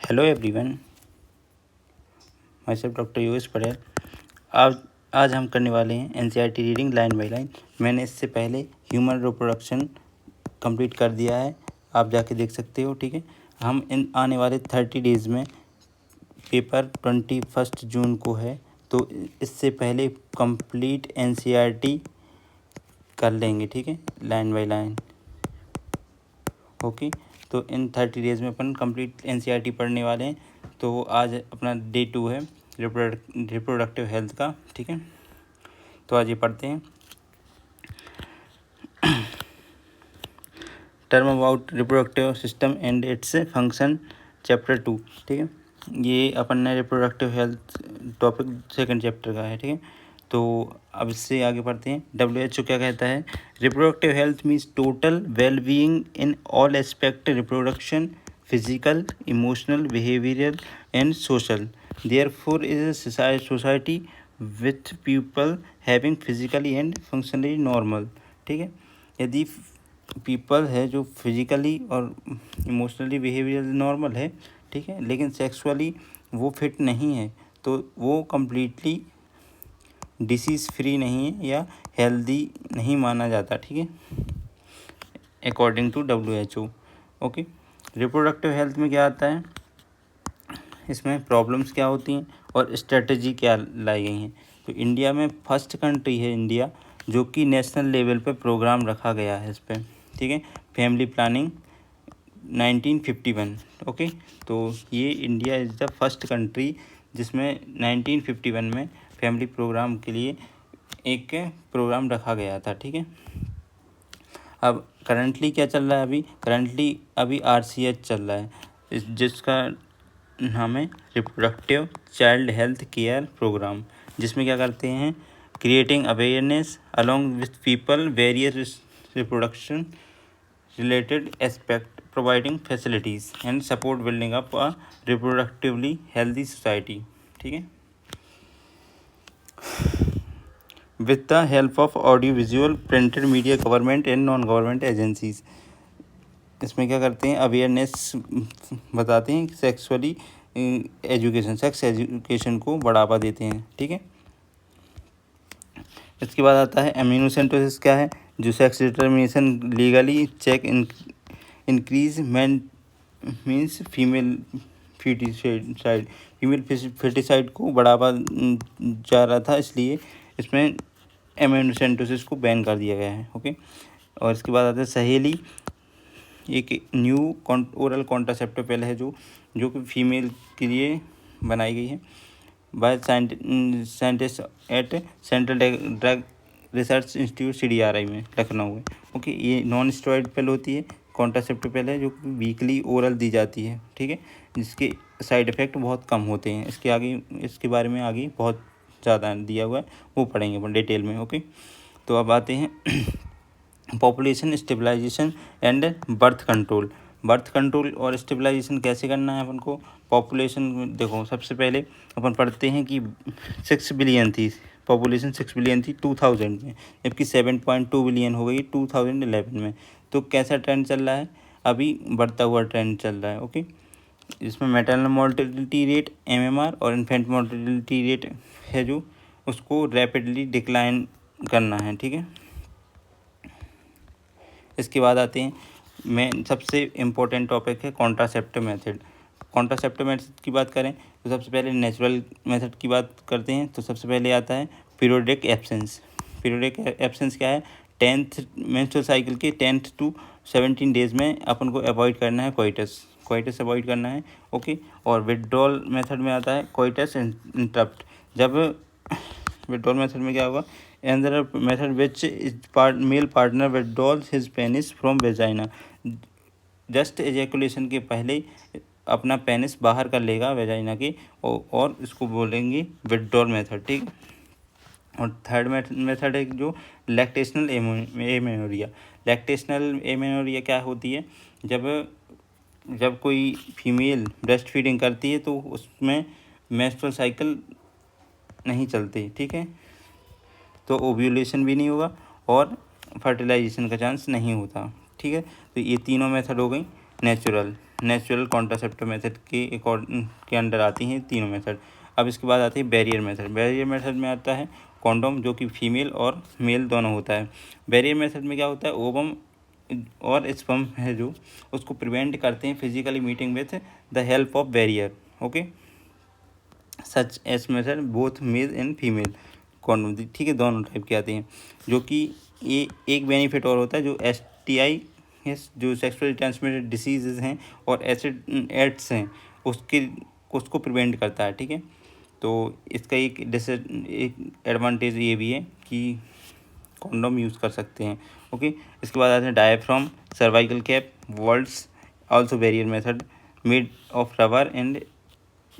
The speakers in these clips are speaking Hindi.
Hello everyone, my self doctor US Patel. आज हम करने वाले हैं NCERT reading line by line. मैंने इससे पहले ह्यूमन रिप्रोडक्शन कंप्लीट कर दिया है, आप जाके देख सकते हो। ठीक है, हम इन आने वाले 30 डेज़ में पेपर 21 जून को है, तो इससे पहले कंप्लीट एनसीईआरटी कर लेंगे। ठीक है, लाइन बाय लाइन। ओके, तो इन 30 डेज़ में अपन कंप्लीट एनसीईआरटी पढ़ने वाले हैं। तो आज अपना डे 2 है रिप्रोडक्टिव हेल्थ का। ठीक है, तो आज ये पढ़ते हैं term about reproductive system and its function, chapter 2। ठीक है, ये अपन ने reproductive health topic second chapter का है। ठीक है, तो अब इससे आगे पढ़ते हैं। WHO क्या कहता है? Reproductive health means total well being in all aspect, reproduction, physical, emotional, behavioural and social. Therefore is a society with people having physically and functionally normal. ठीक है, यदि पीपल है जो फिजिकली और इमोशनली बिहेवियर नॉर्मल है, ठीक है, लेकिन सेक्सुअली वो फिट नहीं है, तो वो कम्प्लीटली डिसीज़ फ्री नहीं है या हेल्दी नहीं माना जाता। ठीक है, according to WHO। Okay, reproductive health में क्या आता है, इसमें प्रॉब्लम्स क्या होती हैं और स्ट्रेटजी क्या लाई गई हैं। तो इंडिया में फर्स्ट कंट्री है इंडिया जो कि नेशनल लेवल पे प्रोग्राम रखा गया है इस पर। ठीक है, फैमिली प्लानिंग 1951। ओके, तो ये India is the first country जिसमें 1951 में फैमिली प्रोग्राम के लिए एक प्रोग्राम रखा गया था। ठीक है, अब करंटली क्या चल रहा है? अभी RCH चल रहा है, जिसका नाम है reproductive child health care programme, जिसमें क्या करते हैं, creating awareness along with people various reproduction related aspect, providing facilities and support building up a reproductively healthy society. ठीक है, with the help of audio visual printed media government and non government agencies। इसमें क्या करते हैं, अवेयरनेस बताते हैं, सेक्सुअली एजुकेशन, सेक्स एजुकेशन को बढ़ावा देते हैं। ठीक है, इसके बाद आता है एम्यूनोसेंटोसिस क्या है, जो sex determination legally check increase man means female foeticide को बढ़ावा जा रहा था, इसलिए इसमें एम्यूनोसेंटोसिस को बैन कर दिया गया है। ओके, और इसके बाद आता है सहेली, एक न्यू ओरल कॉन्ट्रासेप्टिव पिल है जो कि फीमेल के लिए बनाई गई है by scientist at central drug research institute CDRI में, लखनऊ में। ओके, ये नॉन स्टेरॉइड पिल होती है, कॉन्ट्रासेप्टिव पिल है जो वीकली ओरल दी जाती है। ठीक है, जिसके साइड इफ़ेक्ट बहुत कम होते हैं। इसके बारे में आगे बहुत ज़्यादा दिया हुआ है, वो पढ़ेंगे अपन डिटेल में। ओके, तो अब आते हैं population stabilisation and birth control और स्टेबलाइजेशन कैसे करना है अपन को। पॉपुलेशन देखो, सबसे पहले अपन पढ़ते हैं कि 6 बिलियन थी पॉपुलेशन, 6 बिलियन थी 2000 में, जबकि 7.2 बिलियन हो गई 2011 में। तो कैसा ट्रेंड चल रहा है? अभी बढ़ता हुआ ट्रेंड चल रहा है। ओके, इसमें मैटरनल मोर्टेलिटी रेट MMR और इन्फेंट मोर्टेलिटी रेट है जो उसको रैपिडली डिक्लाइन करना है। ठीक है, इसके बाद आते हैं मेन सबसे इम्पोर्टेंट टॉपिक है कॉन्ट्रासेप्टिव मेथड। कॉन्ट्रासेप्टिव मेथड की बात करें तो सबसे पहले नेचुरल मेथड की बात करते हैं। तो सबसे पहले आता है पीरियोडिक एब्सेंस। पीरियोडिक एब्सेंस क्या है? 10th मेंस्ट्रुअल साइकिल के 10th to 17 डेज़ में अपन को अवॉइड करना है कोइटस अवॉइड करना है। ओके, और विड्रॉल मेथड में आता है कोइटस इंटरप्ट। जब विड्रॉल मेथड में क्या होगा, another method which is male partner withdraws his penis from vagina, just ejaculation के पहले अपना पेनिस बाहर कर लेगा वेजाइना के, और इसको बोलेंगे विड्रॉल मेथड। ठीक, और थर्ड मेथड है जो लैक्टेशनल एमेनोरिया। लैक्टेशनल एमेनोरिया क्या होती है? जब कोई फीमेल ब्रेस्ट फीडिंग करती है तो उसमें मेंस्ट्रुअल साइकिल नहीं चलती। ठीक है, तो ओव्यूलेशन भी नहीं होगा और फर्टिलाइजेशन का चांस नहीं होता। ठीक है, तो ये तीनों मेथड हो गई नेचुरल। नेचुरल कॉन्ट्रासेप्टिव मेथड के अंडर आती हैं तीनों मेथड। अब इसके बाद आती है बैरियर मेथड। बैरियर मेथड में आता है कॉन्डोम, जो कि फीमेल और मेल दोनों होता है। बैरियर मेथड में क्या होता है, ओवम और स्पर्म है जो उसको प्रिवेंट करते हैं physically meeting with the help of barrier. Okay, such as method both male and female condom, ठीक है, दोनों टाइप के आते हैं। जो कि ये एक बेनिफिट और होता है, जो STI जो सेक्सुअली ट्रांसमिटेड डिसीजेज हैं और एड्स हैं उसको प्रिवेंट करता है, ठीक है। तो इसका एक एडवांटेज ये भी है कि कॉन्डोम यूज़ कर सकते हैं। ओके, इसके बाद आते हैं diaphragm, cervical cap, vaults, also barrier method made of rubber and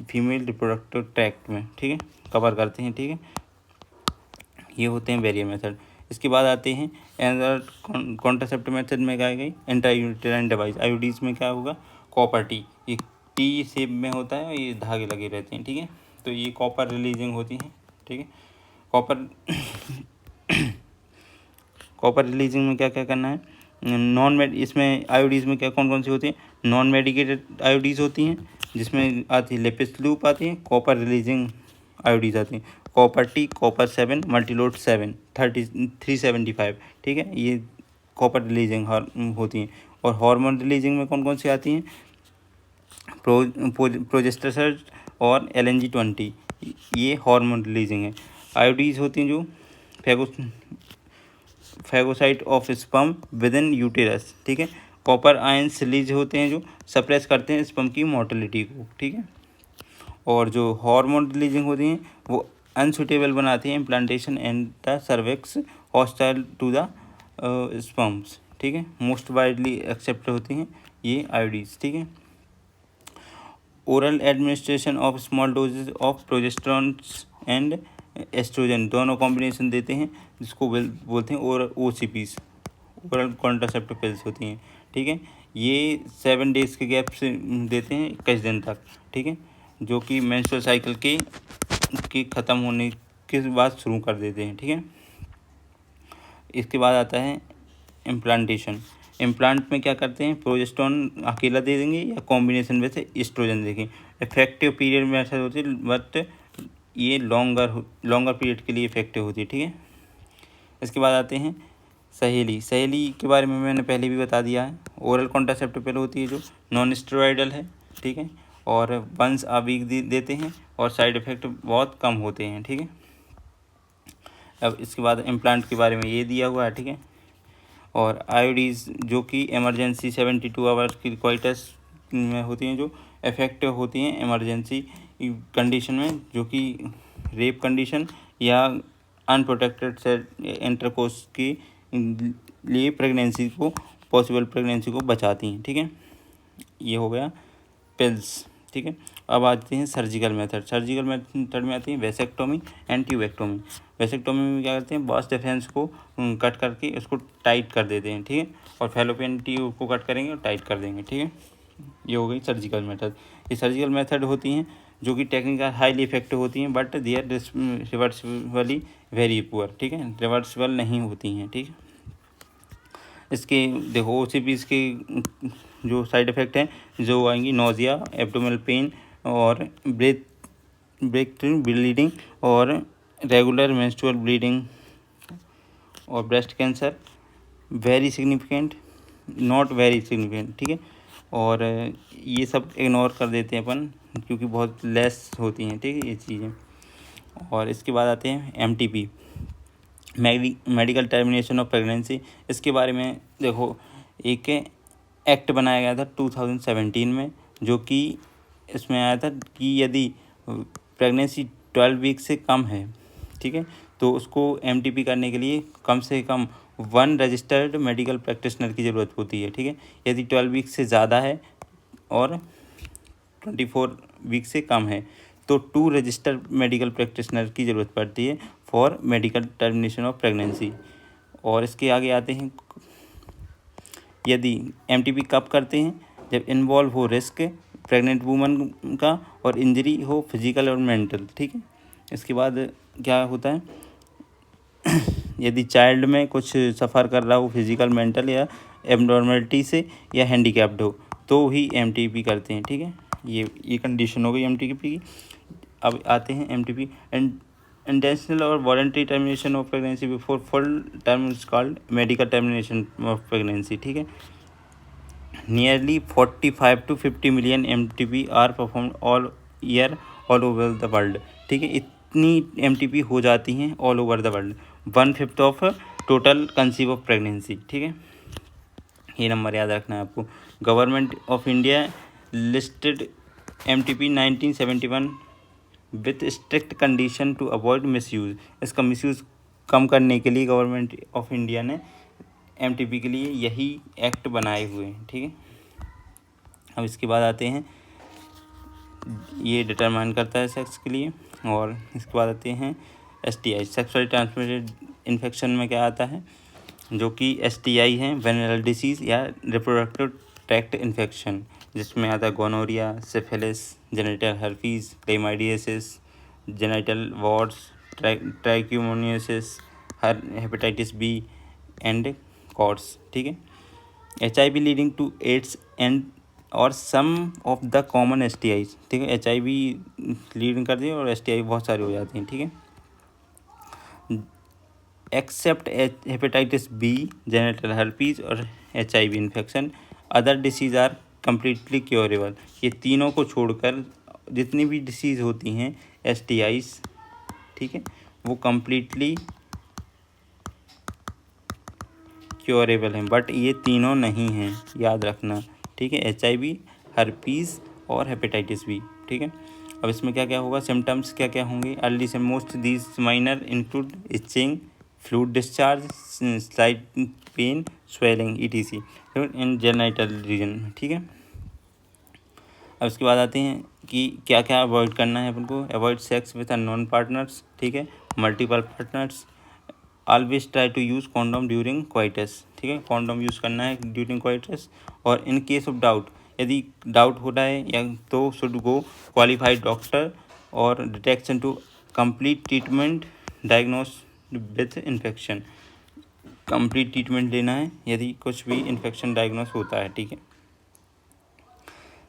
female reproductive tract में, ठीक है, कवर करते हैं, ठीक है। ये होते हैं बैरियर मेथड। इसके बाद आते हैं अनदर कॉन्ट्रासेप्टिव मेथड में क्या गई, इंट्रायूटेराइन डिवाइस। आईयूडीज में क्या होगा, कॉपर टी, ये टी शेप में होता है, ये धागे लगे रहते हैं, ठीक है। तो ये कॉपर रिलीजिंग होती है, ठीक है। कॉपर रिलीजिंग में क्या क्या करना है, इसमें आयोडीज में क्या कौन कौन सी होती है, नॉन मेडिकेटेड आयोडीज होती हैं, जिसमें आती है लेपिस लूप आती है, कॉपर रिलीजिंग आयोडीज आती हैं, कॉपर टी, कॉपर 7, मल्टीलोड 7, 375, ठीक है, ये कॉपर रिलीजिंग होती हैं। और हार्मोन रिलीजिंग में कौन कौन सी आती हैं, प्रोजेस्टेरोन और LNG-20, ये हार्मोन रिलीजिंग है। आयोडीज होती हैं जो phagocyte of sperm with in uterus, ठीक है। कॉपर आयंस रिलीज होते हैं जो सप्रेस करते हैं स्पर्म की मोटिलिटी को, ठीक है। और जो हार्मोन रिलीजिंग होती हैं वो अनसुटेबल बनाती हैं implantation and the cervix, hostile to the sperms, ठीक है। मोस्ट वाइडली एक्सेप्ट होती हैं ये आयोडीज, ठीक है। Oral administration of small doses of progesterone and estrogen, दोनों कॉम्बिनेशन देते हैं, जिसको बोलते हैं OCPs, ओरल कॉन्ट्रासेप्टिव पिल्स होती हैं, ठीक है। ये 7 डेज़ के गैप से देते हैं 21 दिन तक, ठीक है, जो कि मेंस्ट्रुअल साइकिल के ख़त्म होने के बाद शुरू कर देते हैं, ठीक है। इसके बाद आता है इम्प्लांटेशन। इम्प्लांट में क्या करते हैं, प्रोजेस्टेरोन अकेला दे देंगे या कॉम्बिनेशन में से एस्ट्रोजन देंगे। इफेक्टिव पीरियड में ऐसा होती है, बट ये लॉन्गर पीरियड के लिए इफेक्टिव होती है, ठीक है। इसके बाद आते हैं सहेली के बारे में मैंने पहले भी बता दिया है। ओरल कॉन्ट्रासेप्टिव पिल होती है जो नॉन स्टेरॉइडल है, ठीक है, और वंस अ वीक देते हैं और साइड इफ़ेक्ट बहुत कम होते हैं, ठीक है। अब इसके बाद इम्प्लांट के बारे में ये दिया हुआ है, ठीक है। और आयोडीज जो कि इमरजेंसी 72 आवर्स की क्वाइटस में होती हैं, जो इफेक्टिव होती हैं इमरजेंसी कंडीशन में, जो कि रेप कंडीशन या अनप्रोटेक्टेड इंटरकोर्स के लिए पॉसिबल प्रेगनेंसी को बचाती हैं, ठीक है। ये हो गया पिल्स, ठीक है। अब आते हैं सर्जिकल मेथड। सर्जिकल मेथड में आती है वेसेक्टोमी एंड ट्यूबेक्टोमी। वेसेक्टोमी में क्या करते हैं, बॉस डिफरेंस को कट करके उसको टाइट कर देते हैं, ठीक है, और फैलोपियन ट्यूब को कट करेंगे और टाइट कर देंगे, ठीक है। ये हो गई सर्जिकल मेथड। ये सर्जिकल मेथड होती हैं जो कि टेक्निकल हाईली इफेक्टिव होती हैं, but they are reversibly very poor, ठीक है, रिवर्सिबल नहीं होती हैं, ठीक है। इसके देखो OCPs के जो साइड इफ़ेक्ट हैं जो आएंगी, नोजिया, एब्डोमिनल पेन और ब्रेक ब्लीडिंग और रेगुलर मेंस्ट्रुअल ब्लीडिंग और breast cancer, very significant, not very significant, ठीक है। और ये सब इग्नोर कर देते हैं अपन क्योंकि बहुत लेस होती हैं, ठीक है, ये चीज़ें। और इसके बाद आते हैं MTP, medical termination of pregnancy. इसके बारे में देखो, एक एक्ट बनाया गया था 2017 में, जो कि इसमें आया था कि यदि प्रेगनेंसी 12 वीक से कम है, ठीक है, तो उसको MTP करने के लिए कम से कम 1 रजिस्टर्ड मेडिकल प्रैक्टिशनर की ज़रूरत होती है, ठीक है। यदि 12 वीक से ज़्यादा है और 24 वीक से कम है तो 2 रजिस्टर्ड मेडिकल प्रैक्टिशनर की ज़रूरत पड़ती है for medical termination of pregnancy. और इसके आगे आते हैं, यदि MTP कब करते हैं, जब इन्वॉल्व हो रिस्क प्रेग्नेंट वूमन का और इंजरी हो फिजिकल और मेंटल, ठीक है। इसके बाद क्या होता है, यदि चाइल्ड में कुछ सफ़र कर रहा हो फिजिकल, मेंटल या एबनॉर्मलिटी से या हैंडीकैप्ड हो, तो ही MTP करते हैं, ठीक है। ये कंडीशन हो गई MTP की। अब आते हैं MTP इंटेंशनल और voluntary termination of pregnancy before full term is called medical termination of pregnancy, ठीक है। Nearly 45 to 50 million MTP are perform all year all over the world, ठीक है। इतनी MTP हो जाती हैं all over the world, 1/5 of total conceive of pregnancy, ठीक है। ये नंबर याद रखना है आपको। Government of India listed MTP 1971 with strict condition to avoid misuse. इसका मिसयूज़ कम करने के लिए गवर्नमेंट ऑफ इंडिया ने MTP के लिए यही एक्ट बनाए हुए हैं, ठीक है। अब इसके बाद आते हैं, ये डिटरमाइन करता है सेक्स के लिए। और इसके बाद आते हैं STI सेक्सुअली ट्रांसमिटेड इन्फेक्शन में क्या आता है, जो कि STI है वेनेरल डिसीज़ या रिप्रोडक्टिव ट्रैक्ट इन्फेक्शन, जिसमें आता है gonorrhoea, syphilis, genital herpes, chlamydiasis, genital warts, trichomoniasis, hepatitis B and cords, ठीक है। HIV leading to AIDS and और some of the common STIs, ठीक है। HIV लीडिंग कर दी और STI बहुत सारी हो जाती हैं, ठीक है। Except hepatitis B, genital herpes और HIV infection, other disease are completely curable. ये तीनों को छोड़कर जितनी भी डिसीज़ होती हैं STIs, ठीक है, वो कम्प्लीटली क्योरेबल हैं, बट ये तीनों नहीं हैं, याद रखना, ठीक है। HIV, हर्पीज़ और हेपेटाइटिस B, ठीक है। अब इसमें क्या क्या होगा, सिम्टम्स क्या क्या होंगे। अर्ली से most these minor include itching, fluid discharge, slight pain, swelling ETC in genital region, ठीक है। अब इसके बाद आते हैं कि क्या क्या अवॉइड करना है अपन को। Avoid sex with unknown partners, ठीक है, multiple partners. Always try to use condom during coitus, ठीक है, कॉन्डोम यूज़ करना है ड्यूरिंग क्वाइटस। और इन केस ऑफ डाउट, यदि डाउट हो रहा है या तो शुड गो क्वालिफाइड डॉक्टर और detection to complete treatment diagnose with infection. Complete treatment लेना है यदि कुछ भी इन्फेक्शन डायग्नोस होता है, ठीक है।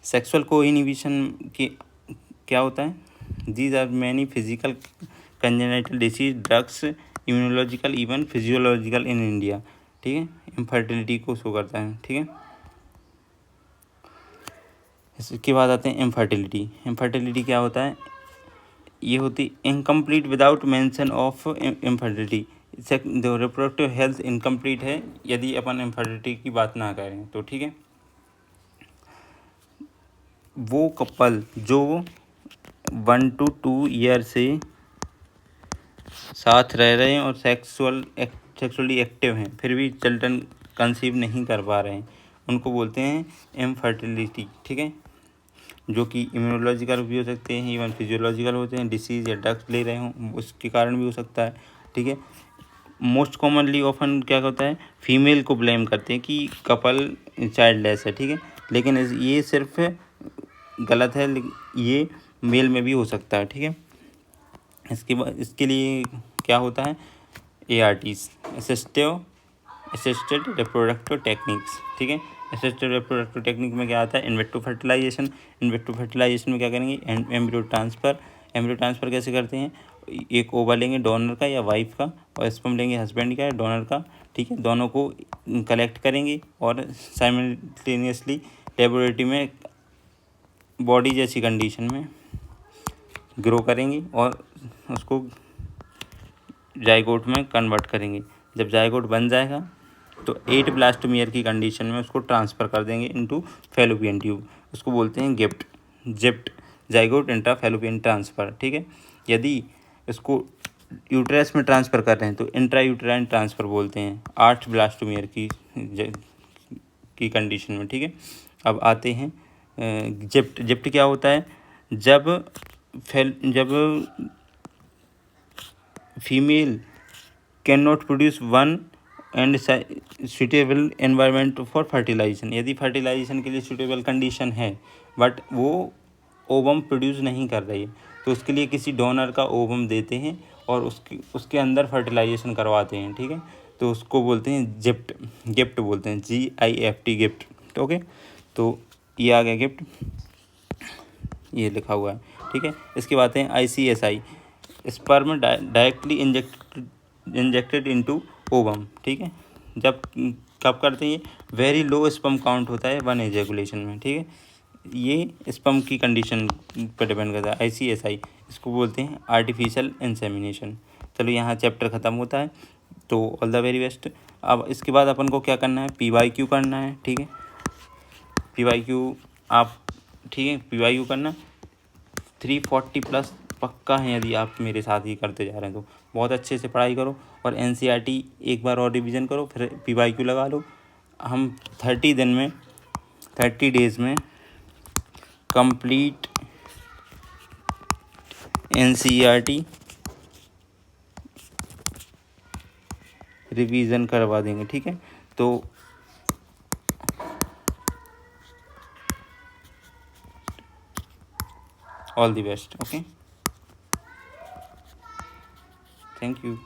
सेक्सुअल कोइनिबिशन की क्या होता है, these are many physical congenital disease, drugs, immunological even physiological in India, ठीक है। इनफर्टिलिटी को शो करता है, ठीक है। इसके बाद आते हैं इनफर्टिलिटी। इनफर्टिलिटी क्या होता है, ये होती incomplete without mention of infertility. जो रिप्रोडक्टिव हेल्थ इनकम्प्लीट है यदि अपन इनफर्टिलिटी की बात ना करें तो, ठीक है। वो कपल जो 1 to 2 ईयर से साथ रह रहे हैं और सेक्सुअली एक्टिव हैं, फिर भी चिल्ड्रन कंसीव नहीं कर पा रहे हैं, उनको बोलते हैं इनफर्टिलिटी, ठीक है। जो कि इम्यूनोलॉजिकल भी हो सकते हैं, इवन फिजियोलॉजिकल होते हैं, डिसीज़ या ड्रग्स ले रहे हों उसके कारण भी हो सकता है, ठीक है। मोस्ट कॉमनली ऑफन क्या होता है, फीमेल को ब्लेम करते हैं कि कपल चाइल्डलेस है, ठीक है, लेकिन ये सिर्फ गलत है, ये मेल में भी हो सकता है, ठीक है। इसके बाद इसके लिए क्या होता है, ARTs असिस्टेड रिप्रोडक्टिव टेक्निक्स, ठीक है। असिस्टेड रिप्रोडक्टिव टेक्निक में क्या आता है, in vitro fertilisation. In vitro fertilisation में क्या करेंगे, एम्ब्रियो ट्रांसफ़र। एम्ब्रियो ट्रांसफ़र कैसे करते हैं, एक ओवा लेंगे डोनर का या वाइफ का और स्पर्म लेंगे हस्बैंड का या डोनर का, ठीक है। दोनों को कलेक्ट करेंगे और साइमल्टेनियसली लेबोरेटरी में बॉडी जैसी कंडीशन में ग्रो करेंगे और उसको जाइगोट में कन्वर्ट करेंगे। जब जाइगोट बन जाएगा तो 8 ब्लास्टोमियर की कंडीशन में उसको ट्रांसफ़र कर देंगे इनटू फैलोपियन ट्यूब, उसको बोलते हैं जिप्ट जाइगोट इंट्रा फैलोपियन ट्रांसफ़र, ठीक है। यदि इसको यूट्रस में ट्रांसफ़र कर रहे हैं तो इंट्रा यूट्राइन ट्रांसफ़र बोलते हैं 8 ब्लास्टोमियर की कंडीशन में, ठीक है। अब आते हैं जिप्ट क्या होता है, जब female can not produce one and suitable environment for fertilisation, यदि फर्टिलाइजेशन के लिए सुटेबल कंडीशन है बट वो ओवम प्रोड्यूस नहीं कर रही है तो उसके लिए किसी डोनर का ओवम देते हैं और उसके अंदर फर्टिलाइजेशन करवाते हैं, ठीक है। तो उसको बोलते हैं गिफ्ट बोलते हैं, GIFT गिफ्ट, ओके। तो ये आ गया गिफ्ट, ये लिखा हुआ है, ठीक है। इसके बाद है ICSI, sperm directly injected into ovum, ठीक है। जब कब करते हैं ये, वेरी लो स्पर्म काउंट होता है 1 एजेकुलेशन में, ठीक है। ये स्पर्म की कंडीशन पर डिपेंड करता है। ICSI इसको बोलते हैं आर्टिफिशियल इंसेमिनेशन। चलो यहाँ चैप्टर ख़त्म होता है, तो ऑल द वेरी बेस्ट। अब इसके बाद अपन को क्या करना है, PYQ करना है, ठीक है। PYQ आप, ठीक है, PYQ करना 340+ पक्का है। यदि आप मेरे साथ ही करते जा रहे हैं तो बहुत अच्छे से पढ़ाई करो, और NCERT एक बार और रिवीजन करो, फिर PYQ लगा लो। हम 30 डेज़ में कंप्लीट NCERT रिवीजन करवा देंगे, ठीक है। तो all the best, okay, thank you.